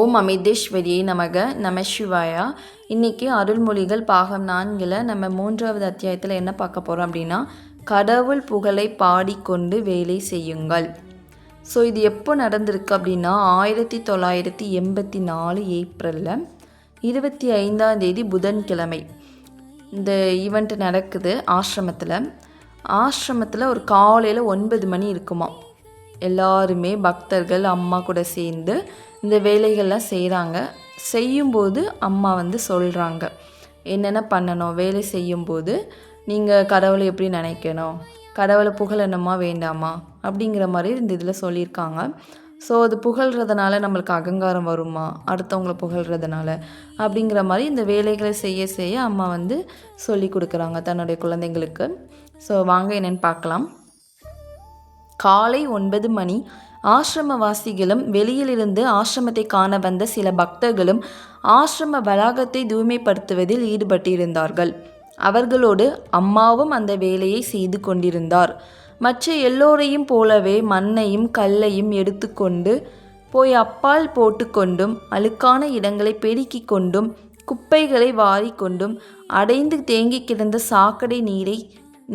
ஓம் அமிர்தேஸ்வரியை நமக நம சிவாயா. இன்றைக்கி அருள்மொழிகள் பாகம் 4 நம்ம 3வது அத்தியாயத்தில் என்ன பார்க்க போகிறோம் அப்படின்னா, கடவுள் புகழை பாடிக்கொண்டு வேலை செய்யுங்கள். ஸோ இது எப்போ நடந்திருக்கு அப்படின்னா 1984 ஏப்ரலில் 25ஆம் தேதி புதன்கிழமை இந்த ஈவெண்ட் நடக்குது. ஆசிரமத்தில் ஒரு காலையில் 9 மணி இருக்குமா. எல்லாருமே பக்தர்கள் அம்மா கூட சேர்ந்து இந்த வேலைகள்லாம் செய்யும்போது அம்மா சொல்கிறாங்க என்னென்ன பண்ணணும். வேலை செய்யும்போது நீங்கள் கடவுளை எப்படி நினைக்கணும், கடவுளை புகழணுமா வேண்டாமா அப்படிங்கிற மாதிரி இந்த இதில் சொல்லியிருக்காங்க. ஸோ அது புகழ்கிறதுனால நம்மளுக்கு அகங்காரம் வருமா, அடுத்தவங்களை புகழ்கிறதுனால அப்படிங்கிற மாதிரி இந்த வேலைகளை செய்ய அம்மா சொல்லி கொடுக்குறாங்க தன்னுடைய குழந்தைங்களுக்கு. ஸோ வாங்க என்னென்னு பார்க்கலாம். காலை 9 மணி ஆசிரமவாசிகளும் வெளியிலிருந்து ஆசிரமத்தை காண வந்த சில பக்தர்களும் ஆசிரம வளாகத்தை தூய்மைப்படுத்துவதில் ஈடுபட்டிருந்தார்கள். அவர்களோடு அம்மாவும் அந்த வேலையை செய்து கொண்டிருந்தார். மற்ற எல்லோரையும் போலவே மண்ணையும் கல்லையும் எடுத்துக்கொண்டு போய் அப்பால் போட்டுக்கொண்டும் அழுக்கான இடங்களை பெருக்கி கொண்டும் குப்பைகளை வாரிக்கொண்டும் அடைந்து தேங்கி கிடந்த சாக்கடை நீரை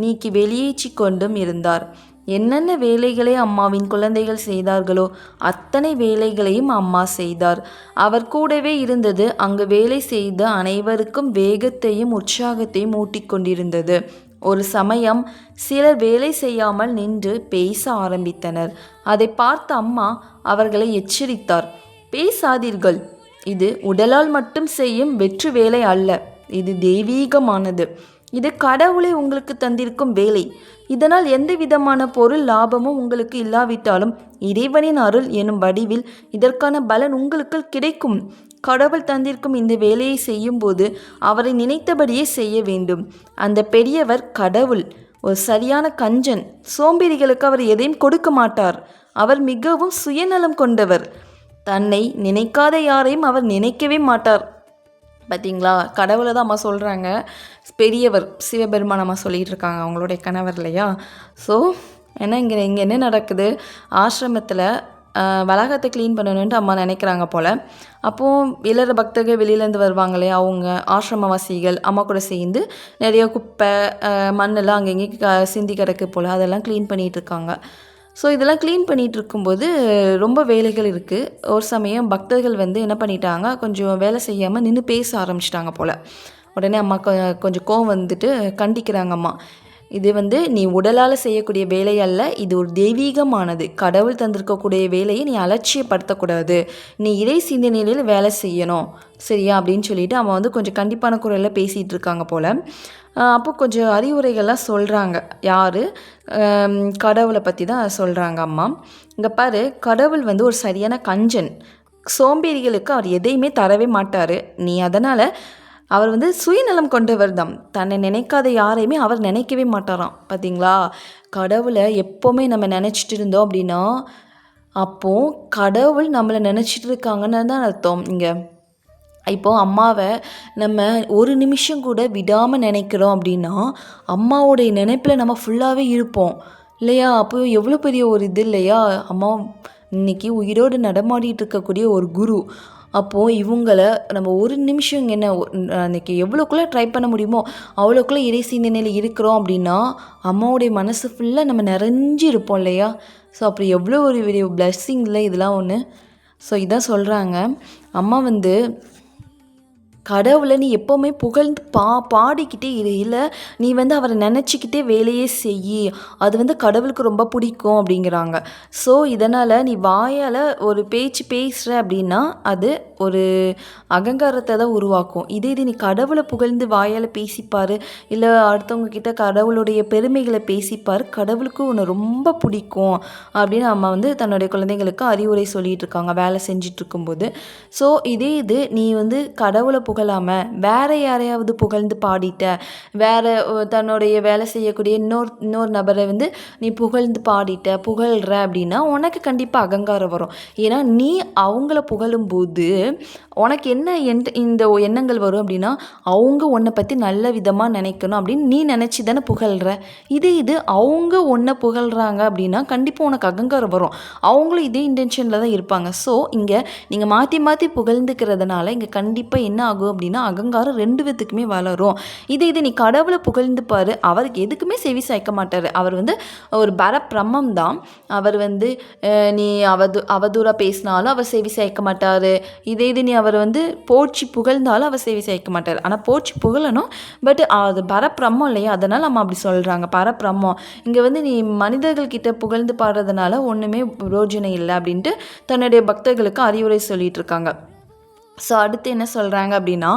நீக்கி வெளியேற்றி கொண்டும் இருந்தார். என்னென்ன வேலைகளை அம்மாவின் குழந்தைகள் செய்தார்களோ அத்தனை வேலைகளையும் அம்மா செய்தார். அவர் கூடவே இருந்தது அங்கு வேலை செய்த அனைவருக்கும் வேகத்தையும் உற்சாகத்தையும் ஊட்டிக்கொண்டிருந்தது. ஒரு சமயம் சிலர் வேலை செய்யாமல் நின்று பேச ஆரம்பித்தனர். அதை பார்த்த அம்மா அவர்களை எச்சரித்தார். பேசாதீர்கள், இது உடலால் மட்டும் செய்யும் வெற்று வேலை அல்ல, இது தெய்வீகமானது. இது கடவுளை உங்களுக்கு தந்திருக்கும் வேலை. இதனால் எந்த விதமான பொருள் லாபமும் உங்களுக்கு இல்லாவிட்டாலும் இறைவனின் அருள் எனும் வடிவில் இதற்கான பலன் உங்களுக்கு கிடைக்கும். கடவுள் தந்திருக்கும் இந்த வேலையை செய்யும்போது அவரை நினைத்தபடியே செய்ய வேண்டும். அந்த பெரியவர் கடவுள், ஒரு சரியான கஞ்சன். சோம்பேறிகளுக்கு அவர் எதையும் கொடுக்க மாட்டார். அவர் மிகவும் சுயநலம் கொண்டவர். தன்னை நினைக்காத யாரையும் அவர் நினைக்கவே மாட்டார். பார்த்தீங்களா, கடவுளை தான் அம்மா சொல்கிறாங்க. பெரியவர் சிவபெருமான் அம்மா சொல்லிகிட்டு இருக்காங்க, அவங்களுடைய கணவர் இல்லையா. ஸோ ஏன்னா இங்கே என்ன நடக்குது, ஆசிரமத்தில் வளாகத்தை க்ளீன் பண்ணணுன்ட்டு அம்மா நினைக்கிறாங்க போல். அப்போது எல்லார பக்தர்கள் வெளியிலேருந்து வருவாங்க இல்லையா, அவங்க ஆசிரமவாசிகள் அம்மா கூட சேர்ந்து நிறைய குப்பை மண்ணெல்லாம் அங்கங்கே சிந்தி கிடக்கு போல், அதெல்லாம் க்ளீன் பண்ணிகிட்ருக்காங்க. ஸோ இதெல்லாம் க்ளீன் பண்ணிகிட்டு இருக்கும்போது ரொம்ப வேலைகள் இருக்குது. ஒரு சமயம் பக்தர்கள் என்ன பண்ணிட்டாங்க, கொஞ்சம் வேலை செய்யாமல் நின்று பேச ஆரம்பிச்சிட்டாங்க போல். உடனே அம்மா கொஞ்சம் கோவம் கண்டிக்கிறாங்க. அம்மா, இது நீ உடலால் செய்யக்கூடிய வேலை அல்ல, இது ஒரு தெய்வீகமானது. கடவுள் தந்திருக்கக்கூடிய வேலையை நீ அலட்சியப்படுத்தக்கூடாது, நீ இறை சிந்தனையில் வேலை செய்யணும், சரியா அப்படின்னு சொல்லிட்டு அம்மா கொஞ்சம் கண்டிப்பான குரலில் பேசிகிட்டு இருக்காங்க போல். அப்போ கொஞ்சம் அறிவுரைகள்லாம் சொல்கிறாங்க. யார், கடவுளை பற்றி தான் சொல்கிறாங்க அம்மா. இங்கே பாரு, கடவுள் ஒரு சரியான கஞ்சன். சோம்பேறிகளுக்கு அவர் எதையுமே தரவே மாட்டார். நீ அதனால் அவர் சுயநலம் கொண்டவர் தான். தன்னை நினைக்காத யாரையுமே அவர் நினைக்கவே மாட்டாராம். பார்த்தீங்களா, கடவுளை எப்போவுமே நம்ம நினச்சிட்டு இருந்தோம் அப்படின்னா அப்போது கடவுள் நம்மளை நினச்சிட்டு இருக்காங்கன்னு தான் அர்த்தம். இங்கே இப்போது அம்மாவை நம்ம ஒரு நிமிஷம் கூட விடாமல் நினைக்கிறோம் அப்படின்னா அம்மாவோடைய நினைப்பில் நம்ம ஃபுல்லாகவே இருப்போம் இல்லையா. அப்போ எவ்வளோ பெரிய ஒரு இது இல்லையா. அம்மா இன்றைக்கி உயிரோடு நடமாடிட்டு இருக்கக்கூடிய ஒரு குரு. அப்போது இவங்களை நம்ம ஒரு நிமிஷம் அன்றைக்கி எவ்வளோக்குள்ளே ட்ரை பண்ண முடியுமோ அவ்வளோக்குள்ளே இறை சிந்தனையில் இருக்கிறோம் அப்படின்னா அம்மாவுடைய மனசு ஃபுல்லாக நம்ம நிறைஞ்சி இருப்போம் இல்லையா. ஸோ அப்படி எவ்வளோ ஒரு பெரிய பிளெஸ்ஸிங் இல்லை இதெல்லாம் ஒன்று. ஸோ இதான் சொல்கிறாங்க அம்மா கடவுளை நீ எப்போவுமே புகழ்ந்து பாடிக்கிட்டே இரு, இல்லை நீ அவரை நினச்சிக்கிட்டே வேலையே செய், அது கடவுளுக்கு ரொம்ப பிடிக்கும் அப்படிங்கிறாங்க. ஸோ இதனால் நீ வாயால் ஒரு பேச்சு பேசுகிற அப்படின்னா அது ஒரு அகங்காரத்தை தான் உருவாக்கும். இது நீ கடவுளை புகழ்ந்து வாயால் பேசிப்பார், இல்லை அடுத்தவங்க கிட்ட கடவுளுடைய பெருமைகளை பேசிப்பார், கடவுளுக்கு உன்னை ரொம்ப பிடிக்கும் அப்படின்னு அம்மா தன்னுடைய குழந்தைங்களுக்கு அறிவுரை சொல்லிகிட்டு இருக்காங்க வேலை செஞ்சிட்ருக்கும்போது. ஸோ இது நீ கடவுளை புகழாமல் வேறு யாரையாவது புகழ்ந்து பாடிட்ட, வேறு தன்னுடைய வேலை செய்யக்கூடிய இன்னொரு நபரை வந்து நீ புகழ்ந்து புகழ்கிற அப்படின்னா உனக்கு கண்டிப்பாக அகங்காரம் வரும். ஏன்னா நீ அவங்கள புகழும்போது உனக்கு என்ன இந்த எண்ணங்கள் வரும் அப்படின்னா, அவங்க உன்னை பற்றி நல்ல விதமாக நினைக்கணும் அப்படின்னு நீ நினச்சி தானே புகழ்கிற. இது அவங்க உன்னை புகழ்கிறாங்க அப்படின்னா கண்டிப்பாக உனக்கு அகங்காரம் வரும். அவங்களும் இதே இன்டென்ஷனில் தான் இருப்பாங்க. ஸோ இங்கே நீங்கள் மாற்றி மாற்றி புகழ்ந்துக்கிறதுனால இங்கே கண்டிப்பாக என்ன ஆகும் அப்படின்னா அகங்காரம் 2 விதத்துக்குமே வளரும். இது நீ கடவுளை புகழ்ந்து பாரு, அவருக்கு எதுக்குமே செவி சாய்க்க மாட்டார். அவர் வந்து ஒரு பரபிரம்மம் தான். அவர் வந்து நீ அவதூறாக பேசினாலும் அவர் செவி சாய்க்க மாட்டார். இது நீ அவர் வந்து போற்றி புகழ்ந்தாலும் அவர் செவி சாய்க்க மாட்டார். ஆனால் போற்றி புகழணும், பட் அது பரபிரம்மம் இல்லையா, அதனால் நம்ம அப்படி சொல்கிறாங்க பரபிரம்மம். இங்கே வந்து நீ மனிதர்கள் கிட்ட புகழ்ந்து பாடுறதுனால ஒன்றுமே பிரயோஜனம் இல்லை அப்படின்ட்டு தன்னுடைய பக்தர்களுக்கு அறிவுரை சொல்லிட்டு இருக்காங்க. ஸோ அடுத்து என்ன சொல்கிறாங்க அப்படின்னா,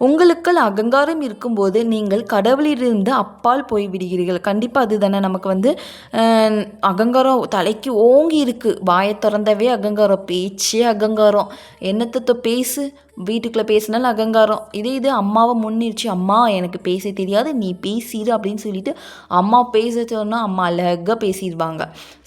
உங்களுக்குள் அகங்காரம் இருக்கும்போது நீங்கள் கடவுளிலிருந்து அப்பால் போய் விடுகிறீர்கள். கண்டிப்பாக அது தானே நமக்கு வந்து அகங்காரம் தலைக்கு ஓங்கி இருக்குது. வாயை திறந்தவே அகங்காரம், பேச்சே அகங்காரம். என்னத்தை பேசு, வீட்டுக்குள்ளே பேசினாலும் அகங்காரம். இது அம்மாவை முன்னிருச்சு, அம்மா எனக்கு பேச தெரியாது நீ பேசிடு அப்படின்னு சொல்லிட்டு அம்மா பேச சொன்னால் அம்மா அழகாக பேசிடுவாங்க.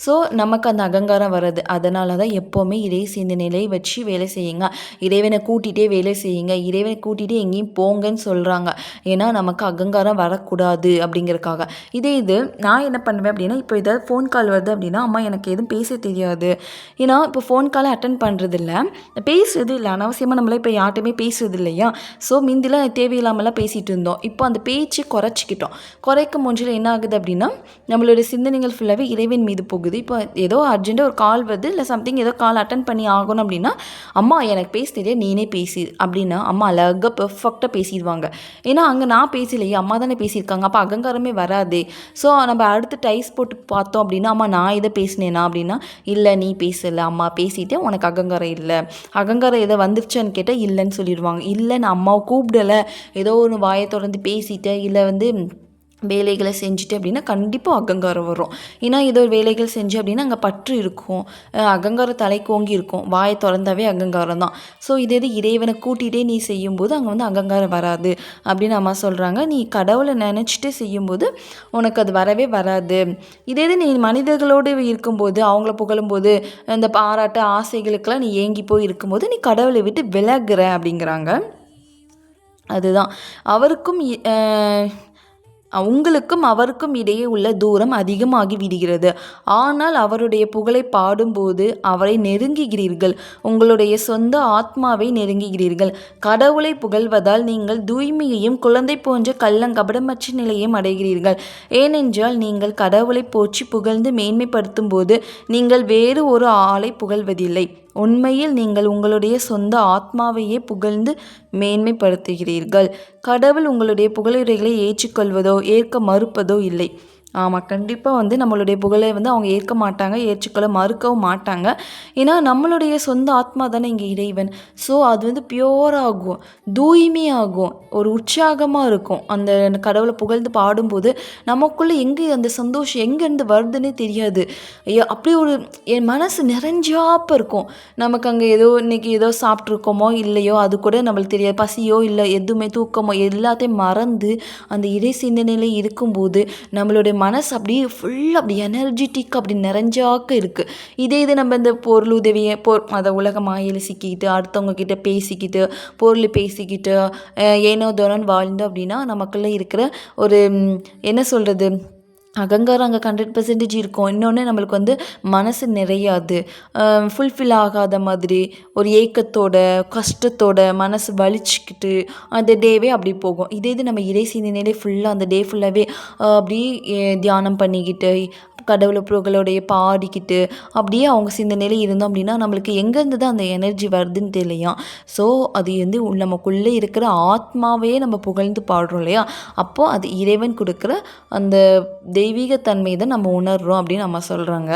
ஸோ நமக்கு அந்த அகங்காரம் வர்றது. அதனால தான் எப்போவுமே இறை சிந்தனையிலே வச்சு வேலை செய்யுங்க. இறைவனை கூட்டிகிட்டே வேலை செய்யுங்க. இறைவனை கூட்டிகிட்டே எங்கேயும் போங்கன்னு சொல்கிறாங்க. ஏன்னா நமக்கு அகங்காரம் வரக்கூடாது அப்படிங்கிறதுக்காக. இது நான் என்ன பண்ணுவேன் அப்படின்னா, இப்போ ஏதாவது ஃபோன் கால் வருது அப்படின்னா, அம்மா எனக்கு எதுவும் பேச தெரியாது. ஏன்னா இப்போ ஃபோன் காலை அட்டன் பண்ணுறதில்ல, பேசுறது இல்லை, அனாவசியமாக நம்மளே இப்போ யார்ட்டுமே பேசுறது இல்லையா. ஸோ முந்திலாம் தேவையில்லாமலாம் பேசிகிட்டு இருந்தோம். இப்போ அந்த பேச்சு குறைச்சிக்கிட்டோம். குறைக்கும் ஒன்றில் என்ன ஆகுது அப்படின்னா, நம்மளுடைய சிந்தனைகள் ஃபுல்லாகவே இறைவன் மீது போகுது. இப்போ ஏதோ அர்ஜென்ட்டாக ஒரு கால் வருது, இல்லை சம்திங் ஏதோ கால் அட்டன் பண்ணி ஆகணும் அப்படின்னா, அம்மா எனக்கு பேச தெரியாது நீனே பேசி அப்படின்னா அம்மா அழகாக பெர்ஃபெக்டாக பேசிடுவாங்க. ஏன்னா அங்கே நான் பேசலையே, அம்மா தானே பேசியிருக்காங்க. அப்போ அகங்காரமே வராதே. ஸோ நம்ம அடுத்து டைஸ் போட்டு பார்த்தோம் அப்படின்னா, அம்மா நான் இதை பேசினேனா அப்படின்னா, இல்லை நீ பேசலை, அம்மா பேசிட்டேன், உனக்கு அகங்காரம் இல்லை. அகங்காரம் எதை வந்துருச்சான்னு கேட்டால் இல்லைன்னு சொல்லிடுவாங்க. இல்லை நான் அம்மாவை கூப்பிடலை, ஏதோ ஒன்று வாயை திறந்து பேசிட்டேன், இல்லை வந்து வேலைகளை செஞ்சுட்டு அப்படின்னா கண்டிப்பாக அகங்காரம் வரும். ஏன்னா ஏதோ ஒரு வேலைகள் செஞ்சு அப்படின்னா அங்கே பற்று இருக்கும், அகங்காரம் தலைக்கோங்கி இருக்கும். வாயை திறந்தாவே அகங்காரம் தான். ஸோ இறைவனை கூட்டிகிட்டே நீ செய்யும்போது அங்கே வந்து அகங்காரம் வராது அப்படின்னு அம்மா சொல்கிறாங்க. நீ கடவுளை நினச்சிட்டு செய்யும்போது உனக்கு அது வரவே வராது. நீ மனிதர்களோடு இருக்கும்போது அவங்கள புகழும்போது இந்த பாராட்டு ஆசைகளுக்கெல்லாம் நீ ஏங்கி போய் இருக்கும்போது நீ கடவுளை விட்டு விலகுற அப்படிங்கிறாங்க. அதுதான் உங்களுக்கும் அவருக்கும் இடையே உள்ள தூரம் அதிகமாகி விடுகிறது. ஆனால் அவருடைய புகழை பாடும்போது அவரை நெருங்குகிறீர்கள். உங்களுடைய சொந்த ஆத்மாவை நெருங்குகிறீர்கள். கடவுளை புகழ்வதால் நீங்கள் தூய்மையையும் குழந்தை போன்ற கள்ளங்கபடமற்ற நிலையையும் அடைகிறீர்கள். ஏனென்றால் நீங்கள் கடவுளை போற்றி புகழ்ந்து மேன்மைப்படுத்தும் போது நீங்கள் வேறு ஒரு ஆளை புகழ்வதில்லை. உண்மையில் நீங்கள் உங்களுடைய சொந்த ஆத்மாவையே புகழ்ந்து மேன்மைப்படுத்துகிறீர்கள். கடவுள் உங்களுடைய புகழுரைகளை ஏற்றுக்கொள்வதோ ஏற்க மறுப்பதோ இல்லை. ஆமாம், கண்டிப்பாக வந்து நம்மளுடைய புகழை வந்து அவங்க ஏற்க மாட்டாங்க, ஏற்றுக்கொள்ள மறுக்கவும் மாட்டாங்க. ஏன்னா நம்மளுடைய சொந்த ஆத்மா தானே இங்கே இறைவன். ஸோ அது வந்து பியூராகும், தூய்மையாகும், ஒரு உற்சாகமாக இருக்கும். அந்த கடவுளை புகழ்ந்து பாடும்போது நமக்குள்ளே எங்கே அந்த சந்தோஷம் எங்கேருந்து வருதுன்னே தெரியாது. அப்படி ஒரு என் மனசு நிறைஞ்சாப்ப இருக்கும். நமக்கு அங்கே ஏதோ இன்றைக்கி ஏதோ சாப்பிட்ருக்கோமோ இல்லையோ அது கூட நம்மளுக்கு தெரியாது, பசியோ இல்லை எதுவுமே தூக்கமோ எல்லாத்தையும் மறந்து அந்த இறை சிந்தனையிலே இருக்கும்போது நம்மளுடைய மனசு அப்படியே ஃபுல்லாக அப்படி எனர்ஜெட்டிக்காக அப்படி நிறைஞ்சாக்க இருக்குது. இது நம்ம இந்த பொருள் உதவியை அதை உலக மாயில் சிக்கிக்கிட்டு அடுத்தவங்க கிட்ட பேசிக்கிட்டு பொருள் பேசிக்கிட்டு ஏனோ தோனோன்னு வாழ்ந்தோம் அப்படின்னா நமக்குள்ளே இருக்கிற ஒரு என்ன சொல்கிறது அகங்காரம் அங்கே 100% இருக்கும். இன்னொன்று நம்மளுக்கு வந்து மனசு நிறையாது, ஃபுல்ஃபில் ஆகாத மாதிரி ஒரு ஏக்கத்தோட கஷ்டத்தோட மனசு வலிச்சுக்கிட்டு அந்த டேவே அப்படி போகும். இது நம்ம இறை சிந்தனையிலே ஃபுல்லாக அந்த டே ஃபுல்லாகவே அப்படி தியானம் பண்ணிக்கிட்டு கடவுளை புகழோடைய பாடிக்கிட்டு அப்படியே அவங்க சிந்தனையிலே இருந்தோம் அப்படின்னா நம்மளுக்கு எங்கேருந்து தான் அந்த எனர்ஜி வருதுன்னு தெரியலையா. ஸோ அது வந்து நமக்குள்ளே இருக்கிற ஆத்மாவே நம்ம புகழ்ந்து பாடுறோம் இல்லையா, அப்போது அது இறைவன் கொடுக்குற அந்த தெய்வீகத்தன்மை தான் நம்ம உணர்கிறோம் அப்படின்னு நம்ம சொல்கிறாங்க.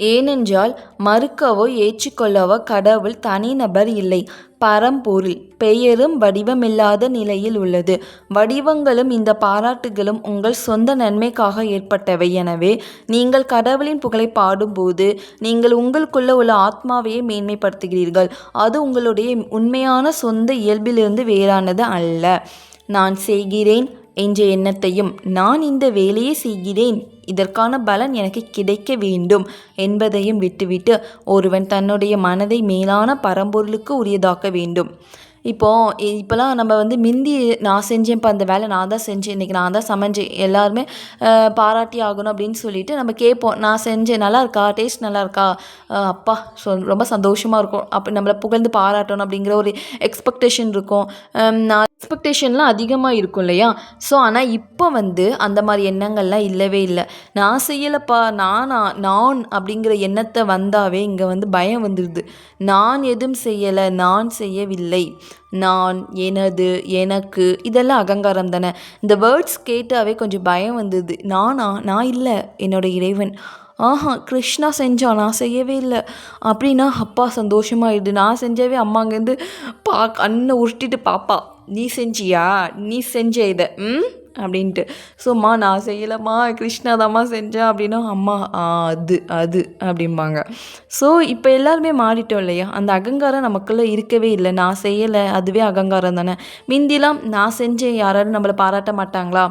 ஏனென்றால் மறுக்கவோ ஏற்றுக்கொள்ளவோ கடவுள் தனிநபர் இல்லை, பரம்பொருள். பெயரும் வடிவமில்லாத நிலையில் உள்ளது. வடிவங்களும் இந்த பாராட்டுகளும் உங்கள் சொந்த நன்மைக்காக ஏற்பட்டவை. எனவே நீங்கள் கடவுளின் புகழை பாடும்போது நீங்கள் உங்களுக்குள்ள உள்ள ஆத்மாவையே மேன்மைப்படுத்துகிறீர்கள். அது உங்களுடைய உண்மையான சொந்த இயல்பிலிருந்து வேறானது அல்ல. நான் செய்கிறேன் என்ற எண்ணத்தையும், நான் இந்த வேலையை செய்கிறேன், இதற்கான பலன் எனக்கு கிடைக்க வேண்டும் என்பதையும் விட்டுவிட்டு ஒருவன் தன்னுடைய மனதை மேலான பரம்பொருளுக்கு உரியதாக்க வேண்டும். இப்போலாம் நம்ம மிந்தி நான் செஞ்சேன்ப்பா, அந்த வேலை நான் தான் செஞ்சேன், இன்றைக்கி நான் தான் சமைஞ்சேன், எல்லாருமே பாராட்டி ஆகணும் அப்படின்னு சொல்லிட்டு நம்ம கேட்போம். நான் செஞ்சேன், நல்லா இருக்கா, டேஸ்ட் நல்லா இருக்கா, அப்பா ரொம்ப சந்தோஷமாக இருக்கும், அப்போ நம்மளை புகழ்ந்து பாராட்டணும் அப்படிங்கிற ஒரு எக்ஸ்பெக்டேஷன் இருக்கும். நான் எக்ஸ்பெக்டேஷன்லாம் அதிகமாக இருக்கும் இல்லையா? ஸோ ஆனால் இப்போ அந்த மாதிரி எண்ணங்கள்லாம் இல்லவே இல்லை. நான் செய்யலைப்பா, நான் அப்படிங்கிற எண்ணத்தை வந்தாவே இங்கே பயம் வந்துடுது. நான் எதுவும் செய்யலை, நான் செய்யவில்லை, நான், எனது, எனக்கு, இதெல்லாம் அகங்காரம் தானே. இந்த வேர்ட்ஸ் கேட்டாவே கொஞ்சம் பயம் வந்தது. நான் இல்லை, என்னோட இறைவன். கிருஷ்ணா செஞ்சான், நான் செய்யவே இல்லை அப்படின்னா அப்பா சந்தோஷமாயிடுது. நான் செஞ்சவே அம்மா அங்கேருந்து கண்ணை உருட்டிட்டு பாப்பா, நீ செஞ்சியா, நீ செஞ்ச இதை அப்படின்ட்டு. ஸோம்மா நான் செய்யலைம்மா, கிருஷ்ணா தாம்மா செஞ்சேன் அப்படின்னா அம்மா அது அது அப்படிம்பாங்க. ஸோ இப்போ எல்லாருமே மாறிட்டோம் இல்லையா? அந்த அகங்காரம் நமக்குள்ளே இருக்கவே இல்லை. நான் செய்யலை, அதுவே அகங்காரம் தானே. முந்திலாம் நான் செஞ்சேன், யாராவது நம்மளை பாராட்ட மாட்டாங்களா,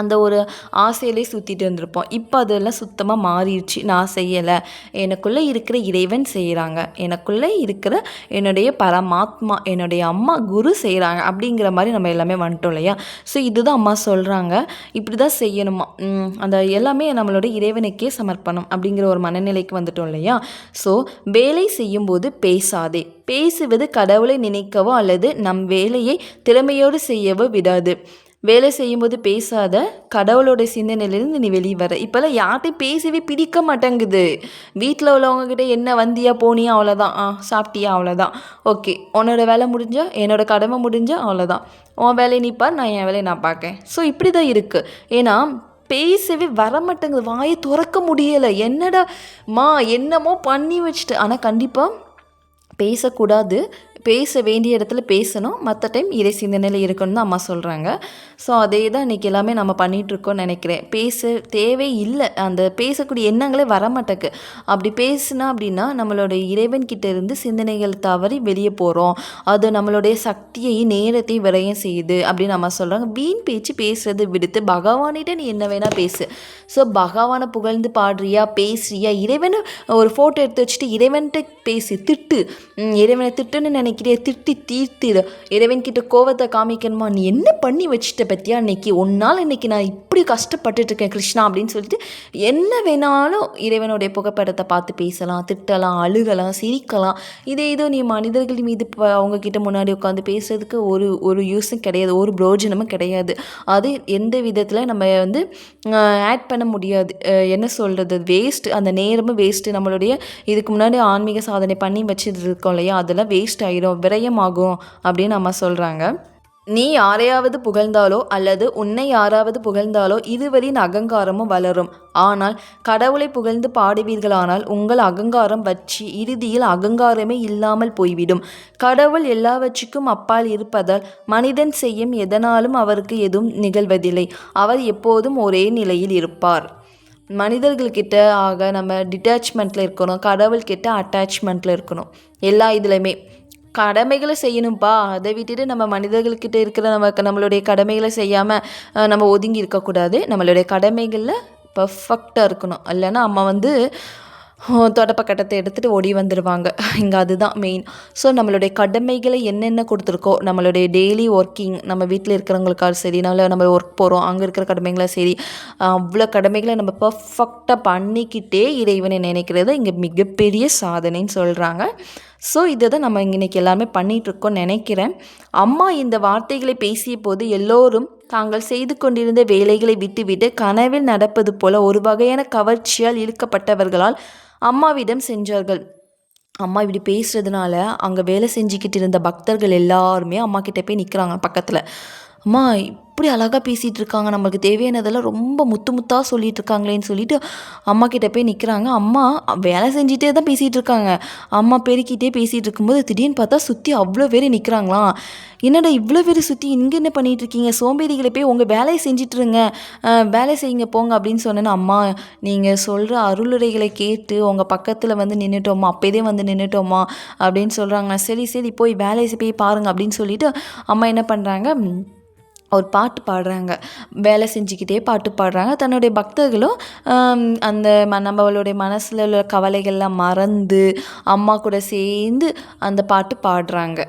அந்த ஒரு ஆசையிலே சுற்றிட்டு இருந்திருப்போம். இப்போ அதெல்லாம் சுத்தமாக மாறிடுச்சு. நான் செய்யலை, எனக்குள்ளே இருக்கிற இறைவன் செய்கிறாங்க, எனக்குள்ளே இருக்கிற என்னுடைய பரமாத்மா, என்னுடைய அம்மா குரு செய்கிறாங்க அப்படிங்கிற மாதிரி நம்ம எல்லாமே வந்துட்டோம் இல்லையா? ஸோ இதுதான் அம்மா சொல்கிறாங்க, இப்படி தான் செய்யணுமா. அந்த எல்லாமே நம்மளோட இறைவனுக்கே சமர்ப்பணம் அப்படிங்கிற ஒரு மனநிலைக்கு வந்துட்டோம் இல்லையா? ஸோ வேலை செய்யும்போது பேசாதே. பேசுவது கடவுளை நினைக்கவோ அல்லது நம் வேலையை திறமையோடு செய்யவோ விடாது. வேலை செய்யும்போது பேசாத, கடவுளோட சிந்தனையிலேருந்து நீ வெளியே வர. இப்போல்லாம் யார்கிட்டையும் பேசவே பிடிக்க மாட்டேங்குது. வீட்டில் உள்ளவங்கக்கிட்ட என்ன வந்தியா போனியா அவ்வளோதான், சாப்பிட்டியா அவ்வளோதான், ஓகே உன்னோட வேலை முடிஞ்சா, என்னோடய கடமை முடிஞ்சா அவ்வளோதான், உன் வேலையை நீ பார், நான் என் வேலையை நான் பார்க்கேன். ஸோ இப்படி தான் இருக்குது. ஏன்னா பேசவே வரமாட்டேங்குது, வாயை திறக்க முடியலை. என்னமோ பண்ணி வச்சுட்டு. ஆனால் கண்டிப்பாக பேசக்கூடாது, பேச வேண்டிய இடத்துல பேசணும், மற்ற டைம் இறை சிந்தனையில் இருக்கணும்னு தான் அம்மா சொல்கிறாங்க. ஸோ அதே தான் இன்றைக்கி எல்லாமே நம்ம பண்ணிகிட்ருக்கோன்னு நினைக்கிறேன். பேச தேவை இல்லை, அந்த பேசக்கூடிய எண்ணங்களே வரமாட்டேக்கு. அப்படி பேசுனா அப்படின்னா நம்மளோட இறைவன்கிட்ட இருந்து சிந்தனைகள் தவறி வெளியே போகிறோம், அது நம்மளுடைய சக்தியையும் நேரத்தையும் விரயம் செய்யுது அப்படின்னு அம்மா சொல்கிறாங்க. வீண் பேச்சு பேசுறது விடுத்து பகவானிட்ட நீ என்ன வேணால் பேசு. ஸோ பகவானை புகழ்ந்து பாடுறியா, பேசுறியா, இறைவனை ஒரு ஃபோட்டோ எடுத்து வச்சுட்டு இறைவன்கிட்ட பேசி திட்டு, இறைவனை திட்டுன்னு நினைக்கிறிய, திட்டி தீர்த்திடு. இறைவன்கிட்ட கோவத்தை காமிக்கணுமா, நீ என்ன பண்ணி வச்சுட்ட பற்றியா, இன்னைக்கு நான் இப்படி கஷ்டப்பட்டுட்ருக்கேன் கிருஷ்ணா அப்படின்னு சொல்லிட்டு என்ன வேணாலும் இறைவனுடைய புகைப்படத்தை பார்த்து பேசலாம், திட்டலாம், அழுகலாம், சிரிக்கலாம். இதோ நீ மனிதர்கள் மீது அவங்கக்கிட்ட முன்னாடி உட்காந்து பேசுறதுக்கு ஒரு யூஸும் கிடையாது, ஒரு பிரோஜனமும் கிடையாது. அது எந்த விதத்தில் நம்ம ஆட் பண்ண முடியாது. என்ன சொல்கிறது, வேஸ்ட், அந்த நேரமும் வேஸ்ட்டு. நம்மளுடைய இதுக்கு முன்னாடி ஆன்மீக சாதனை பண்ணி வச்சுட்டு இருக்கோம் இல்லையா, அதெல்லாம் வேஸ்ட் ஆகிடும், விரயமாகும் அப்படின்னு நம்ம சொல்கிறாங்க. நீ யாரையாவது புகழ்ந்தாலோ அல்லது உன்னை யாராவது புகழ்ந்தாலோ இருவரின் அகங்காரமும் வளரும். ஆனால் கடவுளை புகழ்ந்து பாடுவீர்களானால் உங்கள் அகங்காரம் வற்றி இறுதியில் அகங்காரமே இல்லாமல் போய்விடும். கடவுள் எல்லாவற்றுக்கும் அப்பால் இருப்பதால் மனிதன் செய்யும் எதனாலும் அவருக்கு எதுவும் நிகழ்வதில்லை. அவர் எப்போதும் ஒரே நிலையில் இருப்பார். மனிதர்கள்கிட்ட நம்ம டிட்டாச்மெண்ட்டில் இருக்கணும், கடவுள்கிட்ட அட்டாச்மெண்ட்டில் இருக்கணும். எல்லா இதுலையுமே கடமைகளை செய்யணும்ப்பா, அதை விட்டுட்டு நம்ம மனிதர்கள்கிட்ட இருக்கிற நம்மளுடைய கடமைகளை செய்யாமல் நம்ம ஒதுங்கி இருக்கக்கூடாது. நம்மளுடைய கடமைகளில் பர்ஃபெக்டாக இருக்கணும். இல்லைன்னா அம்மா தொடப்பக்கட்டத்தை எடுத்துகிட்டு ஓடி வந்துடுவாங்க. இங்கே அதுதான் மெயின். ஸோ நம்மளுடைய கடமைகளை என்னென்ன கொடுத்துருக்கோ, நம்மளுடைய டெய்லி ஒர்க்கிங், நம்ம வீட்டில் இருக்கிறவங்களுக்காக சரி, நம்ம ஒர்க் போகிறோம் அங்கே இருக்கிற கடமைகளை சரி, அவ்வளோ கடமைகளை நம்ம பர்ஃபெக்டாக பண்ணிக்கிட்டே இறைவனை நினைக்கிறது இங்கே மிகப்பெரிய சாதனைன்னு சொல்கிறாங்க. ஸோ இதை தான் நம்ம இன்றைக்கி எல்லாருமே பண்ணிகிட்ருக்கோன்னு நினைக்கிறேன். அம்மா இந்த வார்த்தைகளை பேசிய போது எல்லோரும் தாங்கள் செய்து கொண்டிருந்த வேலைகளை விட்டுவிட்டு கனவில் நடப்பது போல ஒரு வகையான கவர்ச்சியால் இழுக்கப்பட்டவர்களால் அம்மாவிடம் சென்றார்கள். அம்மா இப்படி பேசுகிறதுனால அங்கே வேலை செஞ்சுக்கிட்டு இருந்த பக்தர்கள் எல்லாருமே அம்மா கிட்டே போய் நிற்கிறாங்க பக்கத்தில். அம்மா இப்படி அழகாக பேசிகிட்டு இருக்காங்க, நம்மளுக்கு தேவையானதெல்லாம் ரொம்ப முத்து முத்தாக சொல்லிட்டு இருக்காங்களேன்னு சொல்லிட்டு அம்மா கிட்ட போய் நிற்கிறாங்க. அம்மா வேலை செஞ்சிட்டே தான் பேசிகிட்டு இருக்காங்க. அம்மா பெருக்கிட்டே பேசிகிட்டு இருக்கும்போது திடீர்னு பார்த்தா சுற்றி அவ்வளோ பேர் நிற்கிறாங்களாம். என்னடா இவ்வளோ பேர் சுற்றி இங்கே என்ன பண்ணிகிட்டு இருக்கீங்க, சோம்பேறிகளை போய் உங்கள் வேலையை செஞ்சிட்ருங்க, வேலை செய்யுங்க போங்க அப்படின்னு சொன்னேன்னு, அம்மா நீங்கள் சொல்கிற அருளுரைகளை கேட்டு உங்கள் பக்கத்தில் வந்து நின்றுட்டோம்மா, அப்போதே வந்து நின்றுட்டோம்மா அப்படின்னு சொல்கிறாங்க. சரி சரி போய் வேலையை போய் பாருங்கள் அப்படின்னு சொல்லிட்டு அம்மா என்ன பண்ணுறாங்க, ஒரு பாட்டு பாடுறாங்க. வேலை செஞ்சுக்கிட்டே பாட்டு பாடுறாங்க. தன்னுடைய பக்தர்களும் அந்த நம்மளுடைய மனசில் உள்ள கவலைகள்லாம் மறந்து அம்மா கூட சேர்ந்து அந்த பாட்டு பாடுறாங்க.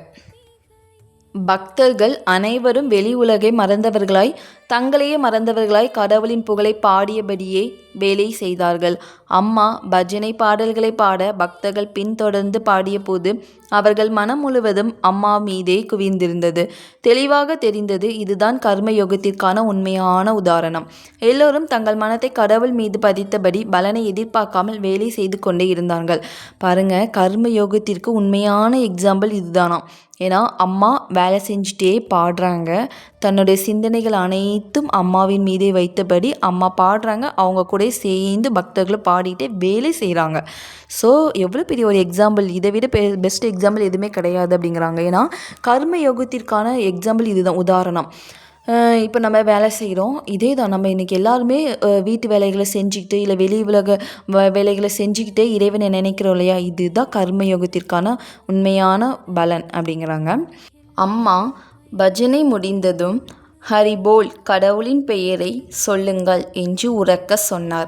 பக்தர்கள் அனைவரும் வெளி உலகை மறந்தவர்களாய், தங்களையே மறந்தவர்களாய் கடவுளின் புகழை பாடியபடியே வேலை செய்தார்கள். அம்மா பஜனை பாடல்களை பாட பக்தர்கள் பின்தொடர்ந்து பாடிய போது அவர்கள் மனம் முழுவதும் அம்மா மீதே குவிந்திருந்தது. தெளிவாக தெரிந்தது, இதுதான் கர்மயோகத்திற்கான உண்மையான உதாரணம். எல்லோரும் தங்கள் மனத்தை கடவுள் மீது பதித்தபடி பலனை எதிர்பார்க்காமல் வேலை செய்து கொண்டே இருந்தார்கள். பாருங்க, கர்மயோகத்திற்கு உண்மையான எக்ஸாம்பிள் இதுதானாம். ஏன்னா அம்மா வேலை செஞ்சுட்டே பாடுறாங்க. தன்னுடைய சிந்தனைகள் அனைத்தும் அம்மாவின் மீதே வைத்தபடி அம்மா பாடுறாங்க. அவங்க கூட சேர்ந்து பக்தர்களும் பாடிட்டே வேலை செய்கிறாங்க. ஸோ எவ்வளோ பெரிய ஒரு எக்ஸாம்பிள், இதை விட பெஸ்ட் எக்ஸாம்பிள் எதுவுமே கிடையாது அப்படிங்கிறாங்க. ஏன்னா கர்ம யோகத்திற்கான எக்ஸாம்பிள் இதுதான், உதாரணம். இப்போ நம்ம வேலை செய்கிறோம், இதே தான். நம்ம இன்றைக்கி எல்லாருமே வீட்டு வேலைகளை செஞ்சுக்கிட்டு இல்லை வெளி உலக வேலைகளை செஞ்சுக்கிட்டே இறைவனை நினைக்கிறோம் இல்லையா, இதுதான் கர்மயோகத்திற்கான உண்மையான பலன் அப்படிங்கிறாங்க. அம்மா பஜனை முடிந்ததும் ஹரிபோல் கடவுளின் பெயரை சொல்லுங்கள் என்று உரக்க சொன்னார்.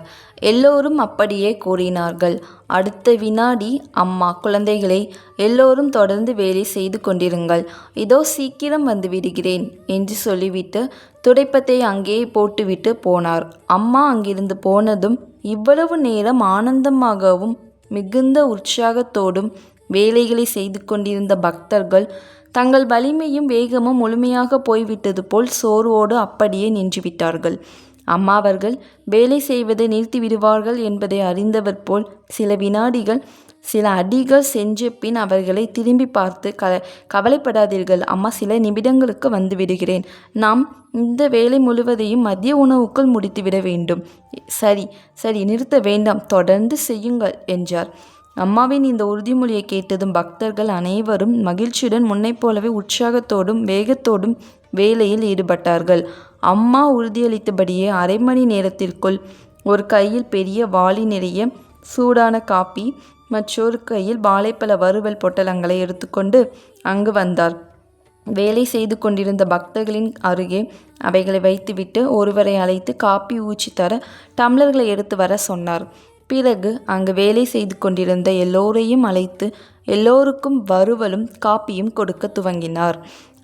எல்லோரும் அப்படியே கூறினார்கள். அடுத்த வினாடி அம்மா, குழந்தைகளை எல்லோரும் தொடர்ந்து வேலை செய்து கொண்டிருங்கள், இதோ சீக்கிரம் வந்து விடுகிறேன் என்று சொல்லிவிட்டு துடைப்பத்தை அங்கேயே போட்டுவிட்டு போனார். அம்மா அங்கிருந்து போனதும் இவ்வளவு நேரம் ஆனந்தமாகவும் மிகுந்த உற்சாகத்தோடும் வேலைகளை செய்து கொண்டிருந்த பக்தர்கள் தங்கள் வலிமையும் வேகமும் முழுமையாக போய்விட்டது போல் சோர்வோடு அப்படியே நின்றுவிட்டார்கள். அம்மா அவர்கள் வேலை செய்வதை நிறுத்திவிடுவார்கள் என்பதை அறிந்தவர் போல் சில வினாடிகள், சில அடிகள் செஞ்ச பின் அவர்களை திரும்பி பார்த்து கவலைப்படாதீர்கள் அம்மா, சில நிமிடங்களுக்கு வந்து விடுகிறேன். நாம் இந்த வேலை முழுவதையும் மதிய உணவுக்குள் முடித்துவிட வேண்டும். சரி சரி, நிறுத்த வேண்டாம், தொடர்ந்து செய்யுங்கள் என்றார். அம்மாவின் இந்த உறுதிமொழியை கேட்டதும் பக்தர்கள் அனைவரும் மகிழ்ச்சியுடன் முன்னை போலவே உற்சாகத்தோடும் வேகத்தோடும் வேலையில் ஈடுபட்டார்கள். அம்மா உறுதியளித்தபடியே அரை மணி நேரத்திற்குள் ஒரு கையில் பெரிய வாளி நிறைய சூடான காப்பி, மற்றொரு கையில் வாழைப்பழ வறுவல் பொட்டலங்களை எடுத்துக்கொண்டு அங்கு வந்தார். வேலை செய்து கொண்டிருந்த பக்தர்களின் அருகே அவைகளை வைத்துவிட்டு ஒருவரை அழைத்து காப்பி ஊற்றி தர டம்ளர்களை எடுத்து வர சொன்னார். பிறகு அங்கு வேலை செய்து கொண்டிருந்த எல்லோரையும் அழைத்து எல்லோருக்கும் வறுவலும் காப்பியும் கொடுக்க துவங்கினார்.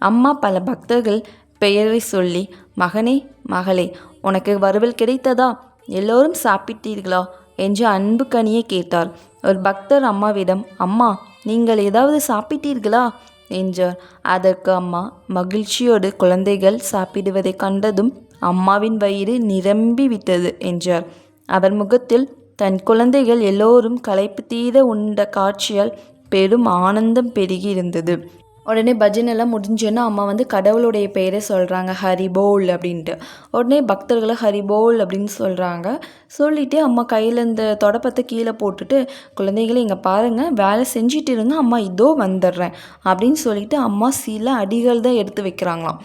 அம்மா பல பக்தர்கள் பெயரை சொல்லி, மகனே மகளே, உனக்கு வறுவல் கிடைத்ததா, எல்லோரும் சாப்பிட்டீர்களா என்று அன்பு கனியை கேட்டார். ஒரு பக்தர் அம்மாவிடம், அம்மா நீங்கள் ஏதாவது சாப்பிட்டீர்களா என்றார். அதற்கு அம்மா மகிழ்ச்சியோடு குழந்தைகள் சாப்பிடுவதை கண்டதும் அம்மாவின் வயிறு நிரம்பி விட்டது என்றார். அவர் முகத்தில் தன் குழந்தைகள் எல்லோரும் களைப்பு தீர உண்ட காட்சியால் பெரும் ஆனந்தம் பெருகி இருந்தது. உடனே பஜனெல்லாம் முடிஞ்சோன்னா அம்மா வந்து கடவுளுடைய பெயரை சொல்கிறாங்க, ஹரிபோல் அப்படின்ட்டு. உடனே பக்தர்களை ஹரிபோல் அப்படின்னு சொல்கிறாங்க. சொல்லிவிட்டு அம்மா கையில் இந்த தொடப்பத்தை கீழே போட்டுட்டு, குழந்தைகளை இங்கே பாருங்கள், வேலை செஞ்சுட்டு இருங்க, அம்மா இதோ வந்துடுறேன் அப்படின்னு சொல்லிவிட்டு அம்மா சில அடிகள் தான் எடுத்து வைக்கிறாங்களாம்.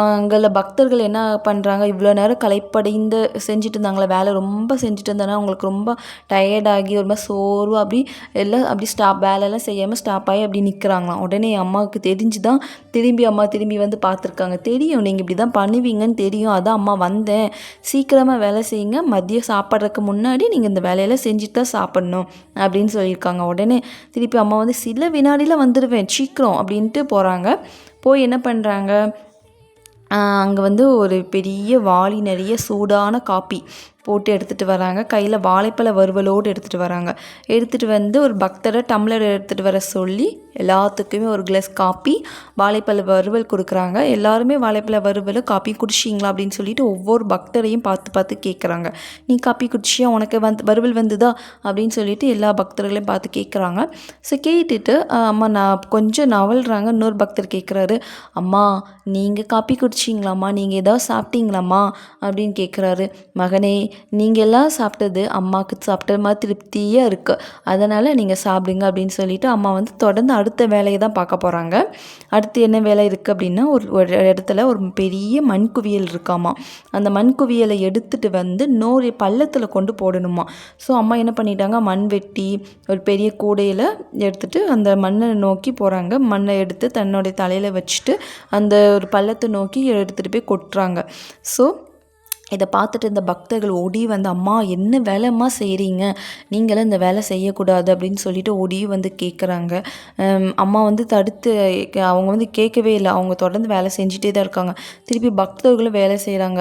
அங்கே பக்தர்கள் என்ன பண்ணுறாங்க, இவ்வளோ நேரம் களைப்படைந்து செஞ்சுட்டு இருந்தாங்களே, வேலை ரொம்ப செஞ்சுட்டு இருந்தேன்னா அவங்களுக்கு ரொம்ப டயர்டாகி ஒரு மாதிரி சோர்வு அப்படி எல்லாம் அப்படி வேலையெல்லாம் செய்யாமல் ஸ்டாப் ஆகி அப்படி நிற்கிறாங்களாம். உடனே அம்மாவுக்கு தெரிஞ்சு தான் திரும்பி வந்து பார்த்துருக்காங்க. தெரியும் நீங்கள் இப்படி தான் பண்ணுவீங்கன்னு தெரியும், அதான் அம்மா வந்தேன், சீக்கிரமாக வேலை செய்யுங்க, மதியம் சாப்பிட்றதுக்கு முன்னாடி நீங்கள் இந்த வேலையெல்லாம் செஞ்சுட்டு தான் சாப்பிட்ணும் அப்படின்னு சொல்லியிருக்காங்க. உடனே திருப்பி அம்மா வந்து சில வினாடியில் வந்துடுவேன் சீக்கிரம் அப்படின்ட்டு போகிறாங்க. போய் என்ன பண்ணுறாங்க, அங்கே வந்து ஒரு பெரிய வாளி நிறைய சூடான காப்பி போட்டு எடுத்துகிட்டு வராங்க. கையில் வாழைப்பழ வறுவலோடு எடுத்துகிட்டு வராங்க. எடுத்துகிட்டு வந்து ஒரு பக்தரை டம்ளர் எடுத்துகிட்டு வர சொல்லி எல்லாத்துக்குமே ஒரு கிளாஸ் காப்பி, வாழைப்பழ வறுவல் கொடுக்குறாங்க. எல்லாருமே வாழைப்பழ வறுவல் காப்பி குடிச்சிங்களா அப்படின்னு சொல்லிட்டு ஒவ்வொரு பக்தரையும் பார்த்து பார்த்து கேட்குறாங்க. நீ காப்பி குடிச்சியா, உனக்கு வறுவல் வந்துதா அப்படின்னு சொல்லிட்டு எல்லா பக்தர்களையும் பார்த்து கேட்குறாங்க. ஸோ கேட்டுட்டு அம்மா நான் கொஞ்சம் நவல்றாங்க. இன்னொரு பக்தர் கேட்குறாரு, அம்மா நீங்கள் காப்பி குடிச்சிங்களாம்மா, நீங்கள் ஏதாவது சாப்பிட்டீங்களாம்மா அப்படின்னு கேட்குறாரு. மகனே, நீங்கள் எல்லாம் சாப்பிட்டது அம்மாவுக்கு சாப்பிட்ட மாதிரி திருப்தியாக இருக்குது, அதனால் நீங்கள் சாப்பிடுங்க அப்படின்னு சொல்லிட்டு அம்மா வந்து தொடர்ந்து அடுத்த வேலையை தான் பார்க்க போகிறாங்க. அடுத்து என்ன வேலை இருக்குது அப்படின்னா, ஒரு இடத்துல ஒரு பெரிய மண் குவியல் இருக்காமா. அந்த மண் குவியலை எடுத்துகிட்டு வந்து இன்னொரு பள்ளத்தில் கொண்டு போடணுமா. ஸோ அம்மா என்ன பண்ணிட்டாங்க, மண் வெட்டி ஒரு பெரிய கூடையில் எடுத்துகிட்டு அந்த மண்ணை நோக்கி போகிறாங்க. மண்ணை எடுத்து தன்னுடைய தலையில் வச்சுட்டு அந்த ஒரு பள்ளத்தை நோக்கி எடுத்துகிட்டு போய் கொட்டுறாங்க. ஸோ இதை பார்த்துட்டு இந்த பக்தர்கள் ஓடி வந்து, அம்மா என்ன வேலைம்மா செய்கிறீங்க, நீங்களும் இந்த வேலை செய்யக்கூடாது அப்படின்னு சொல்லிட்டு ஓடி வந்து கேட்குறாங்க. அம்மா வந்து தடுத்து அவங்க வந்து கேட்கவே இல்லை. அவங்க தொடர்ந்து வேலை செஞ்சுட்டே தான் இருக்காங்க. திருப்பி பக்தர்களும் வேலை செய்கிறாங்க.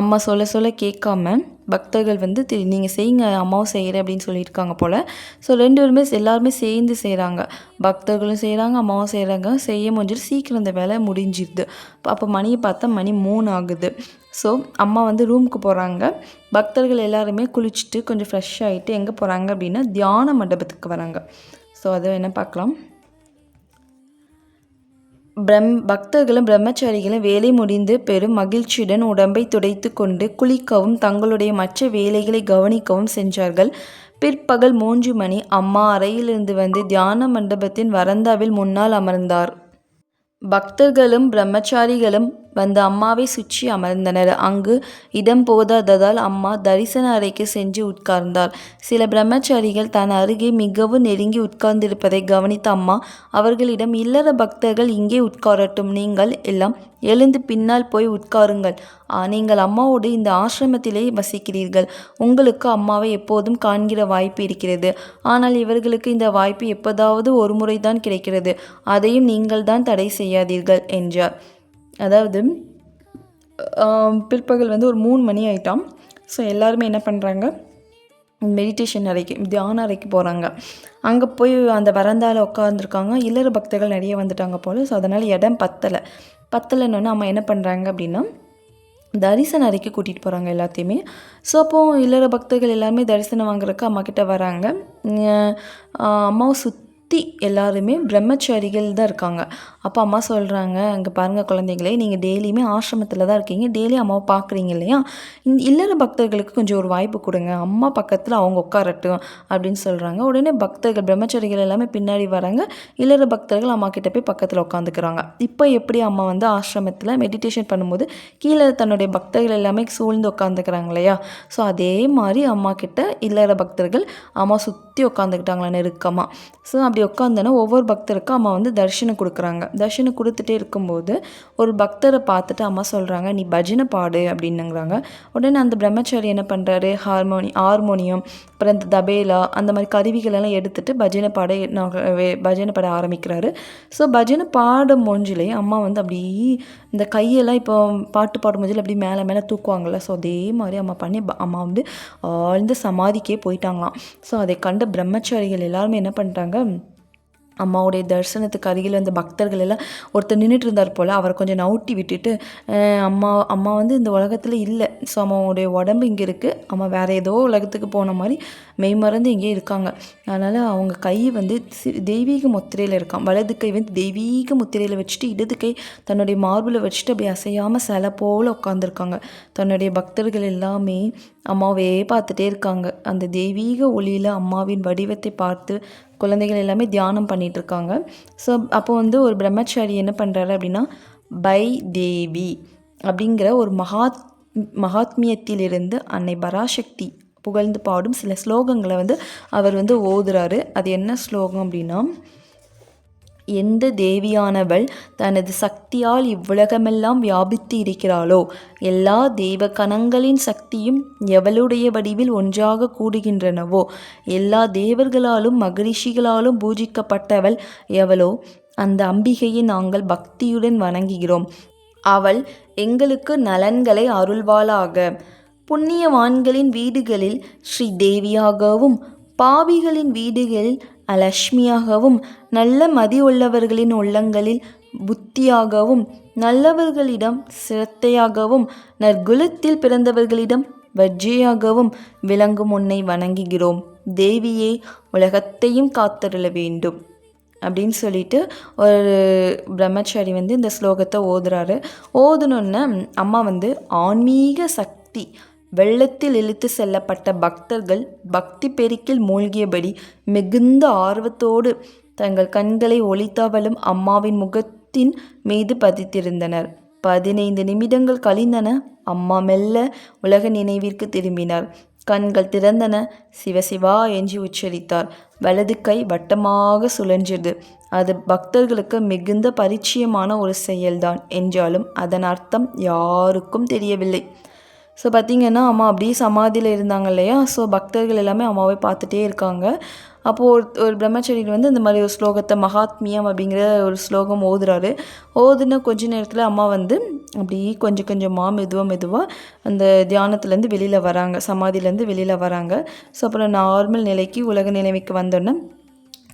அம்மா சொல்ல சொல்ல கேட்காம பக்தர்கள் வந்து நீங்கள் செய்யுங்க, அம்மாவும் செய்கிறேன் அப்படின்னு சொல்லியிருக்காங்க போல். ஸோ 2 பேருமே எல்லாருமே சேர்ந்து செய்கிறாங்க. பக்தர்களும் செய்கிறாங்க, அம்மாவும் செய்கிறாங்க. செய்ய முடிஞ்சிட்டு சீக்கிரம் இந்த வேலை முடிஞ்சிடுது. அப்போ மணியை பார்த்தா மணி 3 ஆகுது. ஸோ அம்மா வந்து ரூமுக்கு போகிறாங்க. பக்தர்கள் எல்லாருமே குளிச்சுட்டு கொஞ்சம் ஃப்ரெஷ் ஆகிட்டு எங்கே போகிறாங்க அப்படின்னா தியான மண்டபத்துக்கு வராங்க. ஸோ அதை என்ன பார்க்கலாம். பக்தர்களும் பிரம்மச்சாரிகளும் வேலை முடிந்து பெரும் மகிழ்ச்சியுடன் உடம்பை துடைத்து கொண்டு குளிக்கவும் தங்களுடைய மற்ற வேலைகளை கவனிக்கவும் சென்றார்கள். பிற்பகல் 3 மணி. அம்மா அறையிலிருந்து வந்து தியான மண்டபத்தின் வரந்தாவில் முன்னால் அமர்ந்தார். பக்தர்களும் பிரம்மச்சாரிகளும் வந்து அம்மாவை சுற்றி அமர்ந்தனர். அங்கு இடம் போதாததால் அம்மா தரிசன அறைக்கு சென்று உட்கார்ந்தார். சில பிரம்மச்சாரிகள் தன் அருகே மிகவும் நெருங்கி உட்கார்ந்திருப்பதை கவனித்த அம்மா அவர்களிடம், இல்லற பக்தர்கள் இங்கே உட்காரட்டும், நீங்கள் எல்லாம் எழுந்து பின்னால் போய் உட்காருங்கள். நீங்கள் அம்மாவோடு இந்த ஆசிரமத்திலே வசிக்கிறீர்கள். உங்களுக்கு அம்மாவை எப்போதும் காண்கிற வாய்ப்பு இருக்கிறது. ஆனால் இவர்களுக்கு இந்த வாய்ப்பு எப்போதாவது ஒரு முறைதான் கிடைக்கிறது. அதையும் நீங்கள் தான் தடை செய்யாதீர்கள் என்றார். அதாவது பிற்பகல் வந்து ஒரு 3 மணி ஆயிட்டாம். ஸோ எல்லாருமே என்ன பண்ணுறாங்க, மெடிடேஷன் அறைக்கு, தியான அறைக்கு போகிறாங்க. அங்கே போய் அந்த வரந்தாவில் உட்காந்துருக்காங்க. இல்லற பக்தர்கள் நிறைய வந்துட்டாங்க போல். ஸோ அதனால் இடம் பத்தலைன்னு அம்மா என்ன பண்ணுறாங்க அப்படின்னா தரிசன அறைக்கு கூட்டிகிட்டு போகிறாங்க எல்லாத்தையுமே. ஸோ அப்போது இல்லற பக்தர்கள் எல்லாருமே தரிசனம் வாங்குறதுக்கு அம்மா கிட்ட வராங்க. அம்மாவை சுற்றி எல்லாருமே பிரம்மச்சாரிகள் தான் இருக்காங்க. அப்போ அம்மா சொல்கிறாங்க, அங்கே பாருங்கள் குழந்தைங்களே, நீங்கள் டெய்லியுமே ஆசிரமத்தில் தான் இருக்கீங்க, டெய்லி அம்மாவை பார்க்குறீங்க இல்லையா, இந்த இல்லற பக்தர்களுக்கு கொஞ்சம் ஒரு வாய்ப்பு கொடுங்க, அம்மா பக்கத்தில் அவங்க உட்காரட்டும் அப்படின்னு சொல்கிறாங்க. உடனே பக்தர்கள் பிரம்மச்சாரிகள் எல்லாமே பின்னாடி வராங்க. இல்லற பக்தர்கள் அம்மா கிட்ட போய் பக்கத்தில் உட்காந்துக்கிறாங்க. இப்போ எப்படி அம்மா வந்து ஆசிரமத்தில் மெடிடேஷன் பண்ணும்போது கீழே தன்னுடைய பக்தர்கள் எல்லாமே சூழ்ந்து உட்காந்துக்கிறாங்க இல்லையா, ஸோ அதே மாதிரி அம்மா கிட்ட இல்லற பக்தர்கள் அம்மா சுற்றி உட்காந்துக்கிட்டாங்களா நெருக்கமாக. ஸோ அப்படி உட்காந்தோன்னா ஒவ்வொரு பக்தருக்கும் அம்மா வந்து தரிசனம் கொடுக்குறாங்க. தரிசனம் கொடுத்துட்டே இருக்கும்போது ஒரு பக்தரை பார்த்துட்டு அம்மா சொல்கிறாங்க, நீ பஜனை பாடு அப்படின்னுங்கிறாங்க. உடனே அந்த பிரம்மச்சாரி என்ன பண்ணுறாரு, ஹார்மோனியம் அப்புறம் இந்த தபேலா அந்த மாதிரி கருவிகளெல்லாம் எடுத்துகிட்டு பஜனை பாட ஆரம்பிக்கிறாரு. ஸோ பஜனை பாட முடிஞ்சிலே அம்மா வந்து அப்படி இந்த கையெல்லாம் இப்போ பாட்டு பாடும் போதில் அப்படி மேலே மேலே தூக்குவாங்கள்ல, ஸோ அதே மாதிரி அம்மா வந்து ஆழ்ந்த சமாதிக்கே போயிட்டாங்களாம். ஸோ அதை கண்ட பிரம்மச்சாரிகள் எல்லாருமே என்ன பண்ணிட்டாங்க, அம்மாவுடைய தரிசனத்துக்கு அருகில் வந்த பக்தர்கள் எல்லாம் ஒருத்தர் நின்றுட்டு இருந்தார் போல், அவரை கொஞ்சம் நவுட்டி விட்டுட்டு, அம்மா வந்து இந்த உலகத்தில் இல்லை, ஸோ அம்மாவுடைய உடம்பு இங்கே இருக்குது, அம்மா வேறு ஏதோ உலகத்துக்கு போன மாதிரி மெய்மறந்து இங்கே இருக்காங்க. அதனால் அவங்க கை வந்து தெய்வீக முத்திரையில் இருக்கான். வலது கை வந்து தெய்வீக முத்திரையில் வச்சுட்டு இடது கை தன்னுடைய மார்பில் வச்சுட்டு அப்படி அசையாமல் சிலை போல் உட்காந்துருக்காங்க. தன்னுடைய பக்தர்கள் எல்லாமே அம்மாவே பார்த்துட்டே இருக்காங்க. அந்த தெய்வீக ஒளியில் அம்மாவின் வடிவத்தை பார்த்து குழந்தைகள் எல்லாமே தியானம் பண்ணிகிட்ருக்காங்க. ஸோ அப்போ வந்து ஒரு பிரம்மச்சாரி என்ன பண்ணுறாரு அப்படின்னா, பை தேவி அப்படிங்கிற ஒரு மகாத்மியத்திலிருந்து அன்னை பராசக்தி புகழ்ந்து பாடும் சில ஸ்லோகங்களை வந்து அவர் வந்து ஓதுறாரு. அது என்ன ஸ்லோகம் அப்படின்னா, எந்த தேவியானவள் தனது சக்தியால் இவ்வுலகமெல்லாம் வியாபித்து இருக்கிறாளோ, எல்லா தெய்வ கணங்களின் சக்தியும் எவளுடைய வடிவில் ஒன்றாக கூடுகின்றனவோ, எல்லா தேவர்களாலும் மகரிஷிகளாலும் பூஜிக்கப்பட்டவள் எவளோ, அந்த அம்பிகையை நாங்கள் பக்தியுடன் வணங்குகிறோம். அவள் எங்களுக்கு நலன்களை அருள்வாளாக. புண்ணியவான்களின் வீடுகளில் ஸ்ரீ தேவியாகவும் பாவிகளின் வீடுகளில் அலட்சுமியாகவும் நல்ல மதி உள்ளவர்களின் உள்ளங்களில் புத்தியாகவும் நல்லவர்களிடம் சிரத்தையாகவும் நற்குலத்தில் பிறந்தவர்களிடம் வஜ்ஜையாகவும் விளங்கும் உன்னை வணங்குகிறோம். தேவியே, உலகத்தையும் காத்தருள வேண்டும் அப்படின்னு சொல்லிட்டு ஒரு பிரம்மச்சாரி இந்த ஸ்லோகத்தை ஓதுறாரு. ஓதுனோன்னு அம்மா ஆன்மீக சக்தி வெள்ளத்தில் இழுத்து செல்லப்பட்ட பக்தர்கள் பக்தி பெருக்கில் மூழ்கியபடி மிகுந்த ஆர்வத்தோடு தங்கள் கண்களை ஒளித்தவளும் அம்மாவின் முகத்தின் மீது பதித்திருந்தனர். 15 நிமிடங்கள் கழிந்தன. அம்மா மெல்ல உலக நினைவிற்கு திரும்பினார். கண்கள் திறந்தன. சிவசிவா என்று உச்சரித்தார். வலது கை வட்டமாக சுழன்றது. அது பக்தர்களுக்கு மிகுந்த பரிச்சயமான ஒரு செயல்தான் என்றாலும் அதன் அர்த்தம் யாருக்கும் தெரியவில்லை. ஸோ பார்த்திங்கன்னா அம்மா அப்படியே சமாதியில் இருந்தாங்க இல்லையா. ஸோ பக்தர்கள் எல்லாமே அம்மாவை பார்த்துட்டே இருக்காங்க. அப்போது ஒரு பிரம்மச்சாரி இந்த மாதிரி ஒரு ஸ்லோகத்தை மகாத்மியம் அப்படிங்கிற ஒரு ஸ்லோகம் ஓதுறாரு. ஓதுன கொஞ்ச நேரத்தில் அம்மா அப்படி கொஞ்சம் கொஞ்சமாக மெதுவாக அந்த தியானத்துலேருந்து வெளியில் வராங்க, சமாதியிலேருந்து வெளியில் வராங்க. ஸோ அப்புறம் நார்மல் நிலைக்கு உலக நிலைமைக்கு வந்தோன்னே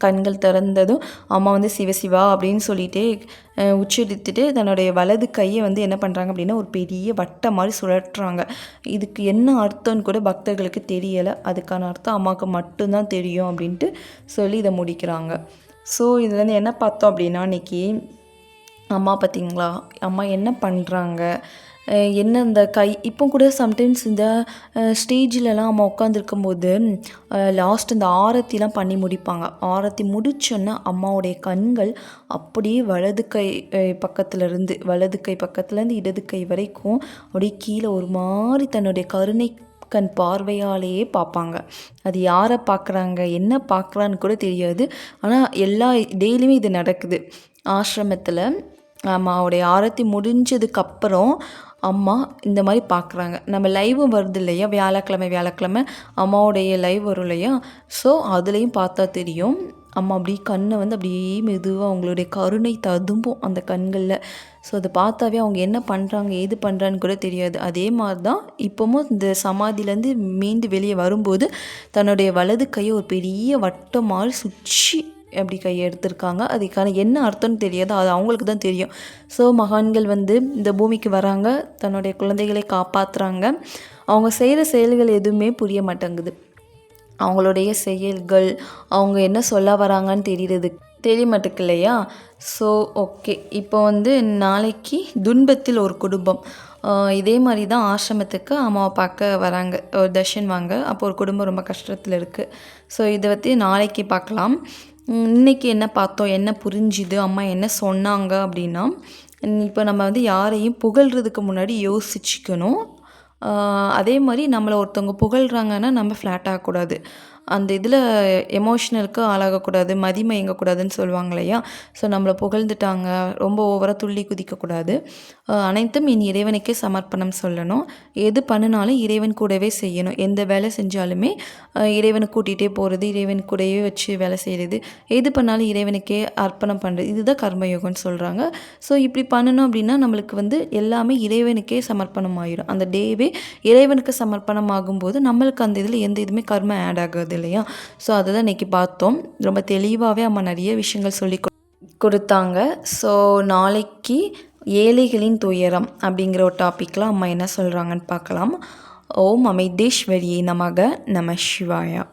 கண்கள் திறந்ததும் அம்மா சிவசிவா அப்படின்னு சொல்லிகிட்டே உச்சரித்துட்டு தன்னுடைய வலது கையை என்ன பண்ணுறாங்க அப்படின்னா ஒரு பெரிய வட்டம் மாதிரி சுழற்றுறாங்க. இதுக்கு என்ன அர்த்தம்னு கூட பக்தர்களுக்கு தெரியலை. அதுக்கான அர்த்தம் அம்மாவுக்கு மட்டும்தான் தெரியும் அப்படின்ட்டு சொல்லி இதை முடிக்கிறாங்க. ஸோ இதுலேருந்து என்ன பார்த்தோம் அப்படின்னா இன்றைக்கி அம்மா பார்த்திங்களா, அம்மா என்ன பண்ணுறாங்க, என்ன இந்த கை இப்போ கூட சம்டைம்ஸ் இந்த ஸ்டேஜிலலாம் அம்மா உட்காந்துருக்கும்போது லாஸ்ட் இந்த ஆரத்திலாம் பண்ணி முடிப்பாங்க. ஆரத்தி முடிச்சோன்னா அம்மாவுடைய கண்கள் அப்படியே வலது கை பக்கத்துலேருந்து இடது கை வரைக்கும் அப்படியே கீழே ஒரு மாதிரி தன்னுடைய கருணை கண் பார்வையாலேயே பார்ப்பாங்க. அது யாரை பார்க்குறாங்க, என்ன பார்க்குறான்னு கூட தெரியாது. ஆனால் டெய்லியுமே இது நடக்குது ஆசிரமத்தில். அம்மாவுடைய ஆரத்தி முடிஞ்சதுக்கப்புறம் அம்மா இந்த மாதிரி பார்க்குறாங்க. நம்ம லைவும் வருது இல்லையா, வியாழக்கிழமை அம்மாவுடைய லைவ் வரும் இல்லையா. ஸோ அதுலேயும் பார்த்தா தெரியும் அம்மா அப்படியே கண்ணை அப்படியே மெதுவாக அவங்களுடைய கருணை ததும்பும் அந்த கண்களில். ஸோ அதை பார்த்தாவே அவங்க என்ன பண்ணுறாங்க ஏது பண்ணுறான்னு கூட தெரியாது. அதே மாதிரி தான் இப்போவும் இந்த சமாதியிலேருந்து மீண்டு வெளியே வரும்போது தன்னுடைய வலது கையை ஒரு பெரிய வட்டம் மாதிரி சுற்றி அப்படி கையை எடுத்திருக்காங்க. அதுக்கான என்ன அர்த்தம்னு தெரியாது, அது அவங்களுக்கு தான் தெரியும். ஸோ மகான்கள் இந்த பூமிக்கு வராங்க, தன்னுடைய குழந்தைகளை காப்பாற்றுறாங்க. அவங்க செய்கிற செயல்கள் எதுவுமே புரிய மாட்டேங்குது. அவங்களுடைய செயல்கள் அவங்க என்ன சொல்ல வராங்கன்னு தெரிய மாட்டேங்குது இல்லையா. ஸோ ஓகே, இப்போ நாளைக்கு துன்பத்தில் ஒரு குடும்பம் இதே மாதிரி தான் ஆசிரமத்துக்கு அம்மாவை பார்க்க வராங்க, ஒரு தர்ஷன் வாங்க. அப்போ ஒரு குடும்பம் ரொம்ப கஷ்டத்தில் இருக்குது. ஸோ இதை நாளைக்கு பார்க்கலாம். இன்றைக்கி என்ன பார்த்தோம், என்ன புரிஞ்சுது, அம்மா என்ன சொன்னாங்க அப்படின்னா, இப்போ நம்ம யாரையும் புகழ்கிறதுக்கு முன்னாடி யோசிச்சுக்கணும். அதே மாதிரி நம்மளை ஒருத்தவங்க புகழ்கிறாங்கன்னா நம்ம ஃப்ளாட் ஆகக்கூடாது. அந்த இதில் எமோஷ்னலுக்கு ஆளாகக்கூடாது, மதிமயங்கக்கூடாதுன்னு சொல்லுவாங்க இல்லையா. ஸோ நம்மளை புகழ்ந்துட்டாங்க, ரொம்ப ஓவராக துள்ளி குதிக்கக்கூடாது. அனைத்தும் என் இறைவனுக்கே சமர்ப்பணம் சொல்லணும். எது பண்ணினாலும் இறைவன் கூடவே செய்யணும். எந்த வேலை செஞ்சாலுமே இறைவனை கூட்டிகிட்டே போகிறது, இறைவன் கூடவே வச்சு வேலை செய்கிறது, எது பண்ணாலும் இறைவனுக்கே அர்ப்பணம் பண்ணுறது, இதுதான் கர்மயோகம்னு சொல்கிறாங்க. ஸோ இப்படி பண்ணணும் அப்படின்னா நம்மளுக்கு எல்லாமே இறைவனுக்கே சமர்ப்பணம் ஆகிடும். அந்த டேவே இறைவனுக்கு சமர்ப்பணம் ஆகும்போது நம்மளுக்கு அந்த இதில் எந்த இதுவுமே கர்மம் ஆட் ஆகாது இல்லையா. ஸோ அதை தான் இன்றைக்கி பார்த்தோம். ரொம்ப தெளிவாகவே அம்மா நிறைய விஷயங்கள் சொல்லி கொடுத்தாங்க. ஸோ நாளைக்கு ஏழைகளின் துயரம் அப்படிங்கிற ஒரு டாப்பிக்கில் அம்மா என்ன சொல்கிறாங்கன்னு பார்க்கலாம். ஓம் அமைதேஸ்வரியை நமக நம சிவாயா.